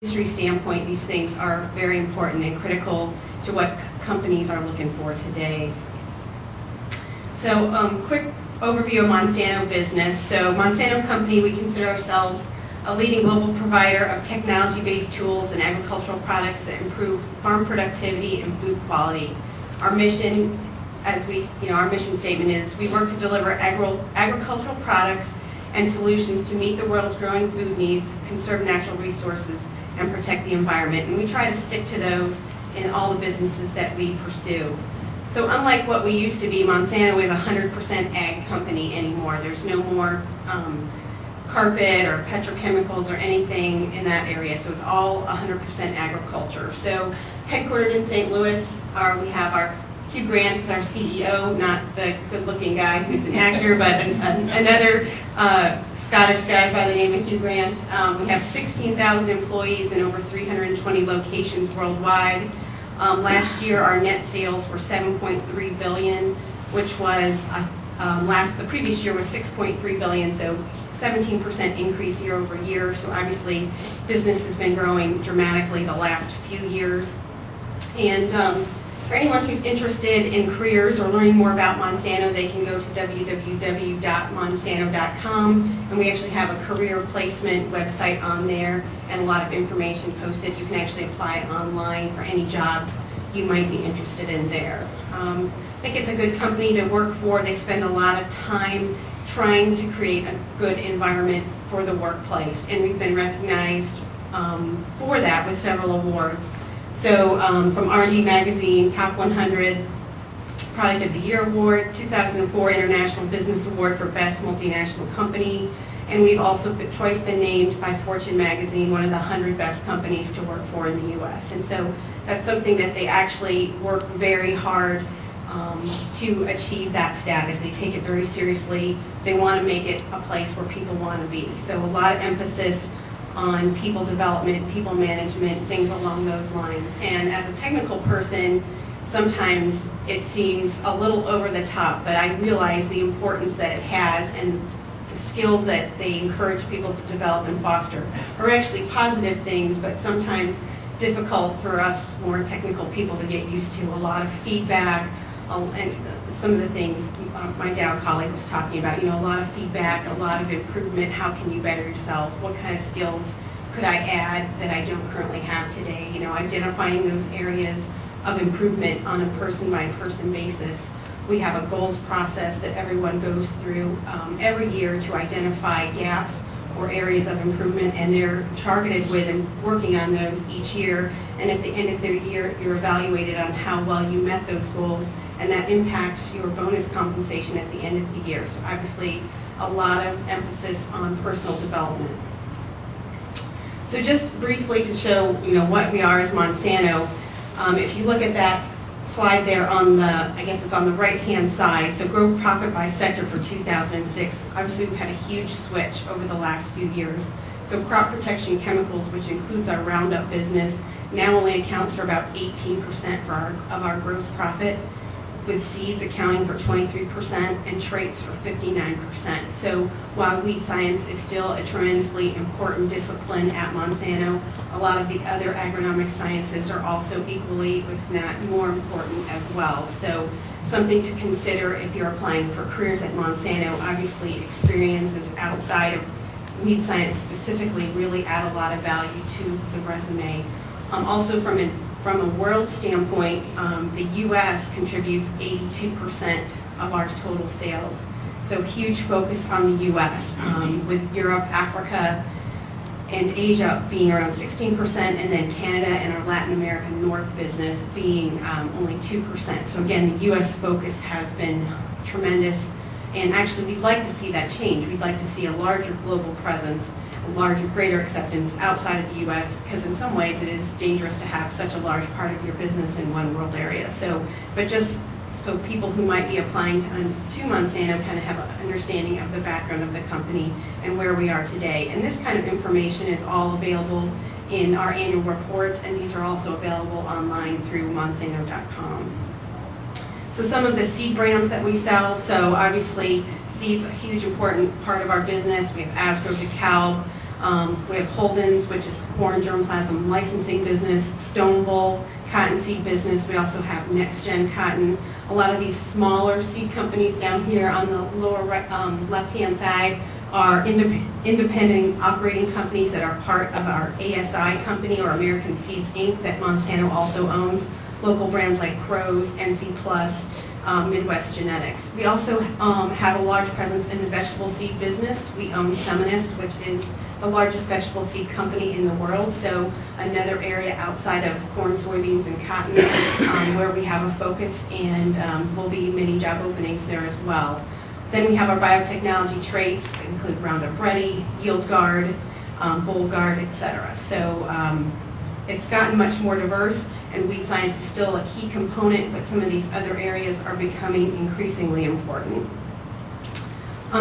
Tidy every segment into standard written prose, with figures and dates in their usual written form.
industry standpoint, these things are very important and critical to what companies are looking for today. So quick overview of Monsanto business. So Monsanto Company, we consider ourselves a leading global provider of technology-based tools and agricultural products that improve farm productivity and food quality. Our mission, our mission statement is, we work to deliver agricultural products and solutions to meet the world's growing food needs, conserve natural resources, and protect the environment. And we try to stick to those in all the businesses that we pursue. So unlike what we used to be, Monsanto is a 100% ag company anymore. There's no more carpet or petrochemicals or anything in that area. So it's all 100% agriculture. So headquartered in St. Louis, we have our Hugh Grant is our CEO, not the good-looking guy who's an actor, but another Scottish guy by the name of Hugh Grant. We have 16,000 employees in over 320 locations worldwide. Last year, our net sales were $7.3 billion, which was the previous year was $6.3 billion, so 17% increase year over year. So obviously, business has been growing dramatically the last few years. And for anyone who's interested in careers or learning more about Monsanto, they can go to www.monsanto.com, and we actually have a career placement website on there and a lot of information posted. You can actually apply online for any jobs you might be interested in there. I think it's a good company to work for. They spend a lot of time trying to create a good environment for the workplace, and we've been recognized for that with several awards. So from R&D Magazine, Top 100 Product of the Year Award, 2004 International Business Award for Best Multinational Company, and we've also twice been named by Fortune Magazine one of the 100 best companies to work for in the U.S. And so that's something that they actually work very hard to achieve that status. They take it very seriously. They want to make it a place where people want to be. So a lot of emphasis on people development, people management, things along those lines. And as a technical person, sometimes it seems a little over the top, but I realize the importance that it has, and the skills that they encourage people to develop and foster are actually positive things, but sometimes difficult for us more technical people to get used to. A lot of feedback, and some of the things my Dow colleague was talking about, a lot of feedback, a lot of improvement. How can you better yourself? What kind of skills could I add that I don't currently have today? Identifying those areas of improvement on a person-by-person basis. We have a goals process that everyone goes through every year to identify gaps or areas of improvement, and they're targeted with and working on those each year. And at the end of the year, you're evaluated on how well you met those goals, and that impacts your bonus compensation at the end of the year. So obviously, a lot of emphasis on personal development. So just briefly to show, what we are as Monsanto, if you look at that slide there on the, I guess it's on the right-hand side, so gross profit by sector for 2006. Obviously, we've had a huge switch over the last few years. So crop protection chemicals, which includes our Roundup business, now only accounts for about 18% of our gross profit, with seeds accounting for 23% and traits for 59%. So while weed science is still a tremendously important discipline at Monsanto, a lot of the other agronomic sciences are also equally, if not more important as well. So something to consider if you're applying for careers at Monsanto. Obviously, experiences outside of weed science specifically really add a lot of value to the resume. Also from a world standpoint, the U.S. contributes 82% of our total sales. So huge focus on the U.S., with Europe, Africa, and Asia being around 16%, and then Canada and our Latin American North business being only 2%. So again, the U.S. focus has been tremendous, and actually we'd like to see that change. We'd like to see a larger global presence, greater acceptance outside of the U.S., because in some ways it is dangerous to have such a large part of your business in one world area. So, but just so people who might be applying to Monsanto kind of have an understanding of the background of the company and where we are today. And this kind of information is all available in our annual reports, and these are also available online through Monsanto.com. So some of the seed brands that we sell, so obviously seeds a huge important part of our business. We have Asgrow, DeKalb, We have Holden's, which is corn germplasm licensing business, Stoneville, cottonseed business. We also have Next Gen Cotton. A lot of these smaller seed companies down here on the lower left-hand side are independent operating companies that are part of our ASI company, or American Seeds Inc., that Monsanto also owns. Local brands like Crow's, NC Plus, Midwest Genetics. We also have a large presence in the vegetable seed business. We own Seminus, which is the largest vegetable seed company in the world, so another area outside of corn, soybeans, and cotton where we have a focus, and will be many job openings there as well. Then we have our biotechnology traits that include Roundup Ready, Yield Guard, Boll Guard, etc. So it's gotten much more diverse, and weed science is still a key component, but some of these other areas are becoming increasingly important.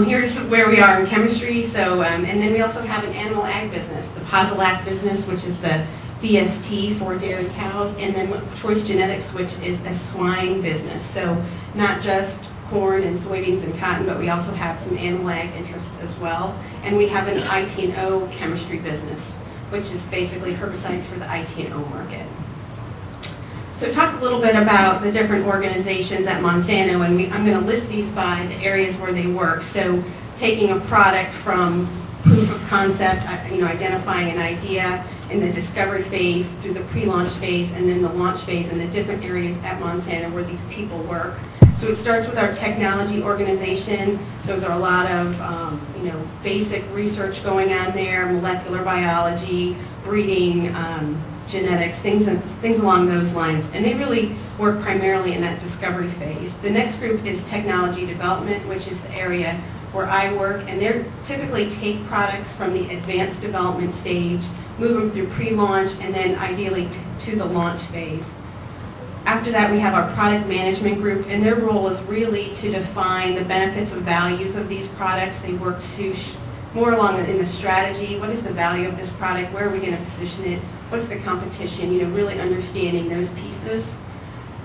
Here's where we are in chemistry. So, and then we also have an animal ag business, the Posilac business, which is the BST for dairy cows, and then Choice Genetics, which is a swine business. So not just corn and soybeans and cotton, but we also have some animal ag interests as well. And we have an IT&O chemistry business, which is basically herbicides for the IT&O market. So talk a little bit about the different organizations at Monsanto, and I'm going to list these by the areas where they work. So taking a product from proof of concept, identifying an idea in the discovery phase through the pre-launch phase, and then the launch phase, and the different areas at Monsanto where these people work. So it starts with our technology organization. Those are a lot of basic research going on there, molecular biology, breeding, genetics, things along those lines. And they really work primarily in that discovery phase. The next group is technology development, which is the area where I work, and they typically take products from the advanced development stage, move them through pre-launch, and then ideally to the launch phase. After that, we have our product management group, and their role is really to define the benefits and values of these products. They work to more along in the strategy. What is the value of this product? Where are we going to position it? What's the competition? Really understanding those pieces.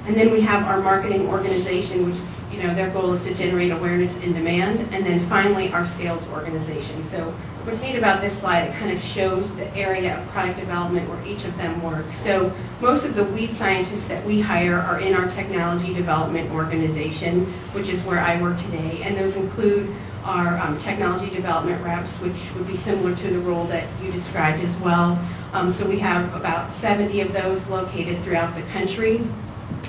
And then we have our marketing organization, which is, their goal is to generate awareness and demand. And then finally, our sales organization. So what's neat about this slide, it kind of shows the area of product development where each of them work. So most of the weed scientists that we hire are in our technology development organization, which is where I work today. And those include our technology development reps, which would be similar to the role that you described as well. So we have about 70 of those located throughout the country.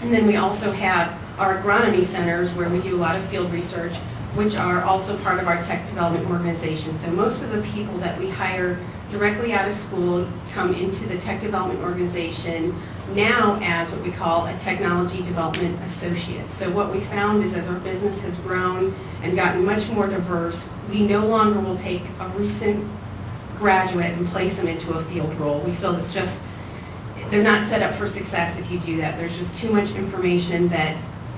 And then we also have our agronomy centers where we do a lot of field research, which are also part of our tech development organization. So most of the people that we hire directly out of school come into the tech development organization now as what we call a technology development associate. So what we found is as our business has grown and gotten much more diverse, we no longer will take a recent graduate and place them into a field role. We feel it's just, they're not set up for success if you do that. There's just too much information that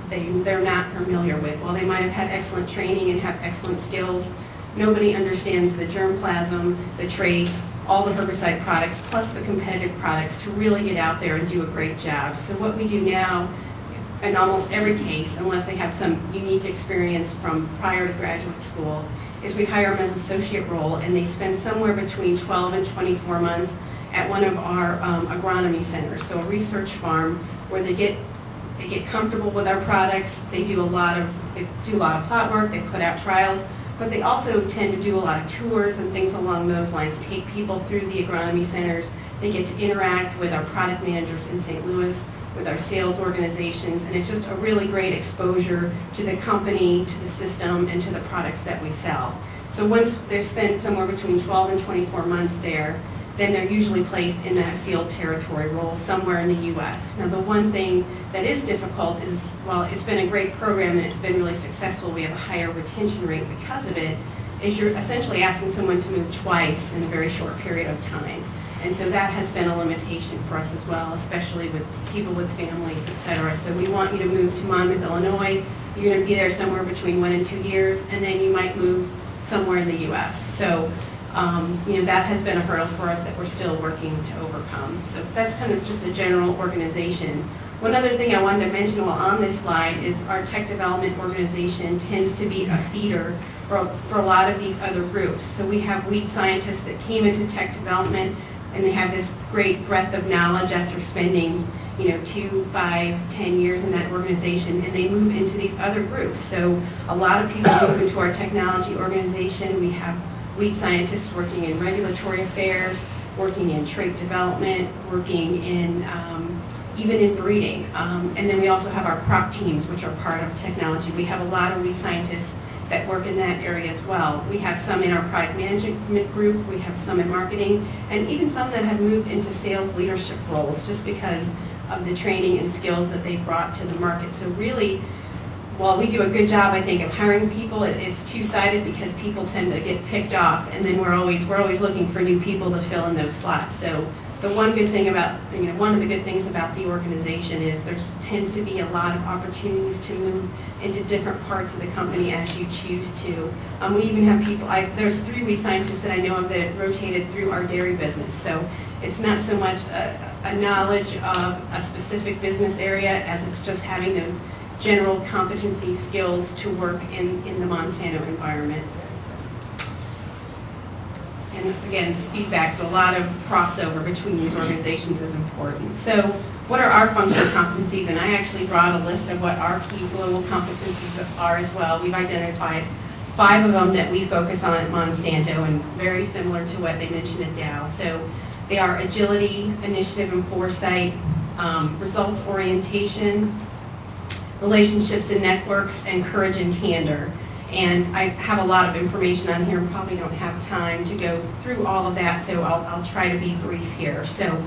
they're not familiar with. While they might have had excellent training and have excellent skills, nobody understands the germplasm, the traits, all the herbicide products, plus the competitive products to really get out there and do a great job. So what we do now, in almost every case, unless they have some unique experience from prior to graduate school, is we hire them as associate role, and they spend somewhere between 12 and 24 months at one of our agronomy centers, so a research farm where they get comfortable with our products. They do a lot of plot work. They put out trials, but they also tend to do a lot of tours and things along those lines. Take people through the agronomy centers. They get to interact with our product managers in St. Louis, with our sales organizations, and it's just a really great exposure to the company, to the system, and to the products that we sell. So once they're spent somewhere between 12 and 24 months there, then they're usually placed in that field territory role somewhere in the U.S. Now the one thing that is difficult is, while it's been a great program and it's been really successful, we have a higher retention rate because of it, is you're essentially asking someone to move twice in a very short period of time. And so that has been a limitation for us as well, especially with people with families, et cetera. So we want you to move to Monmouth, Illinois. You're going to be there somewhere between 1 and 2 years, and then you might move somewhere in the U.S. So that has been a hurdle for us that we're still working to overcome. So that's kind of just a general organization. One other thing I wanted to mention while on this slide is our tech development organization tends to be a feeder for a lot of these other groups. So we have weed scientists that came into tech development, and they have this great breadth of knowledge after spending 2, 5, 10 years in that organization, and they move into these other groups. So a lot of people move into our technology organization. We have weed scientists working in regulatory affairs, working in trait development, working in even in breeding. And then we also have our crop teams, which are part of technology. We have a lot of weed scientists that work in that area as well. We have some in our product management group, we have some in marketing, and even some that have moved into sales leadership roles just because of the training and skills that they brought to the market. So really, while we do a good job, I think, of hiring people, it's two-sided because people tend to get picked off, and then we're always looking for new people to fill in those slots. So the one good thing about, one of the good things about the organization is there tends to be a lot of opportunities to move into different parts of the company as you choose to. We even have people, there's 3 weed scientists that I know of that have rotated through our dairy business. So it's not so much a knowledge of a specific business area as it's just having those general competency skills to work in the Monsanto environment. And again, this feedback, so a lot of crossover between these organizations is important. So what are our functional competencies? And I actually brought a list of what our key global competencies are as well. We've identified 5 of them that we focus on at Monsanto, and very similar to what they mentioned at Dow. So they are agility, initiative and foresight, results orientation, relationships and networks, and courage and candor. And I have a lot of information on here and probably don't have time to go through all of that, so I'll try to be brief here. So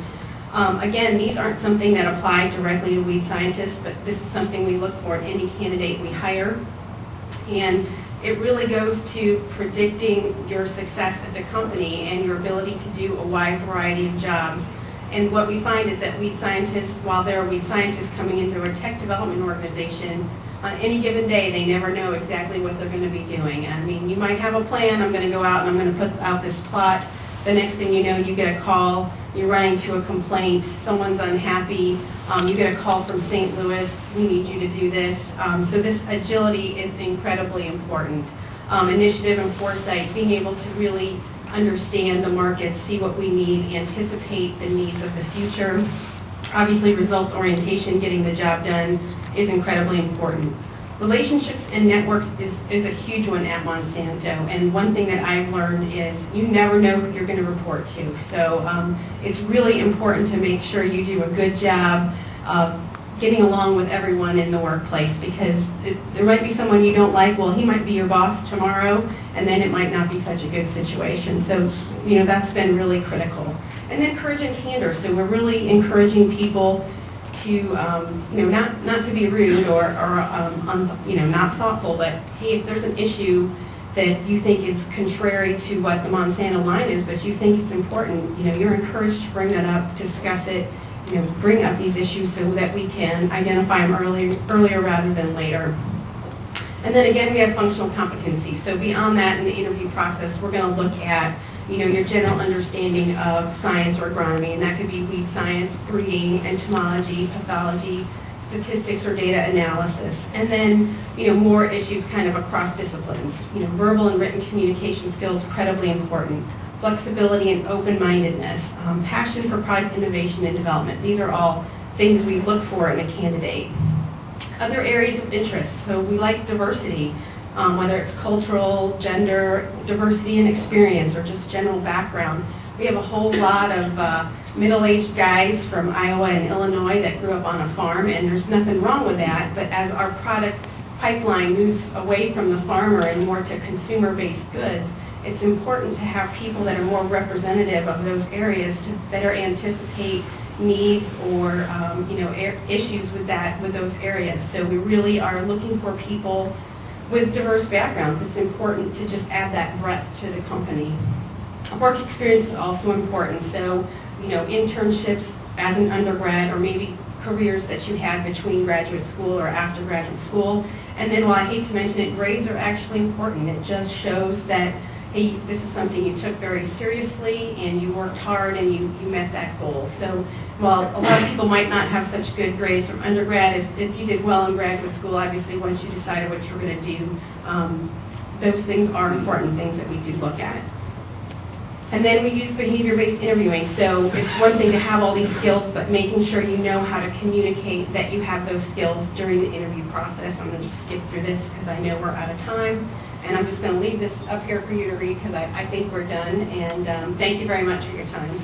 again, these aren't something that apply directly to weed scientists, but this is something we look for in any candidate we hire. And it really goes to predicting your success at the company and your ability to do a wide variety of jobs. And what we find is that weed scientists, while there are weed scientists coming into a tech development organization, on any given day, they never know exactly what they're going to be doing. I mean, you might have a plan, I'm going to go out and I'm going to put out this plot. The next thing you know, you get a call, you're running to a complaint, someone's unhappy, you get a call from St. Louis, we need you to do this. So this agility is incredibly important. Initiative and foresight, being able to really understand the market, see what we need, anticipate the needs of the future. Obviously, results orientation, getting the job done, is incredibly important. Relationships and networks is a huge one at Monsanto, and one thing that I've learned is you never know who you're going to report to. So it's really important to make sure you do a good job of getting along with everyone in the workplace, because there might be someone you don't like. Well, he might be your boss tomorrow, and then it might not be such a good situation. So that's been really critical. And then courage and candor. So we're really encouraging people to not to be rude or not thoughtful, but hey, if there's an issue that you think is contrary to what the Monsanto line is, but you think it's important, you're encouraged to bring that up, discuss it, bring up these issues so that we can identify them earlier rather than later. And then again, we have functional competency. So beyond that, in the interview process, we're going to look at your general understanding of science or agronomy, and that could be weed science, breeding, entomology, pathology, statistics or data analysis. And then, more issues kind of across disciplines. Verbal and written communication skills, incredibly important. Flexibility and open-mindedness, passion for product innovation and development. These are all things we look for in a candidate. Other areas of interest, so we like diversity. Whether it's cultural, gender, diversity in experience, or just general background. We have a whole lot of middle-aged guys from Iowa and Illinois that grew up on a farm, and there's nothing wrong with that, but as our product pipeline moves away from the farmer and more to consumer-based goods, it's important to have people that are more representative of those areas to better anticipate needs or issues with those areas. So we really are looking for people with diverse backgrounds. It's important to just add that breadth to the company. Work experience is also important. So, internships as an undergrad, or maybe careers that you had between graduate school or after graduate school. And then, while I hate to mention it, grades are actually important. It just shows that, hey, this is something you took very seriously and you worked hard and you met that goal. So while a lot of people might not have such good grades from undergrad, if you did well in graduate school, obviously once you decided what you were going to do, those things are important things that we do look at. And then we use behavior-based interviewing. So it's one thing to have all these skills, but making sure you know how to communicate that you have those skills during the interview process. I'm going to just skip through this because I know we're out of time. And I'm just going to leave this up here for you to read because I think we're done. And thank you very much for your time.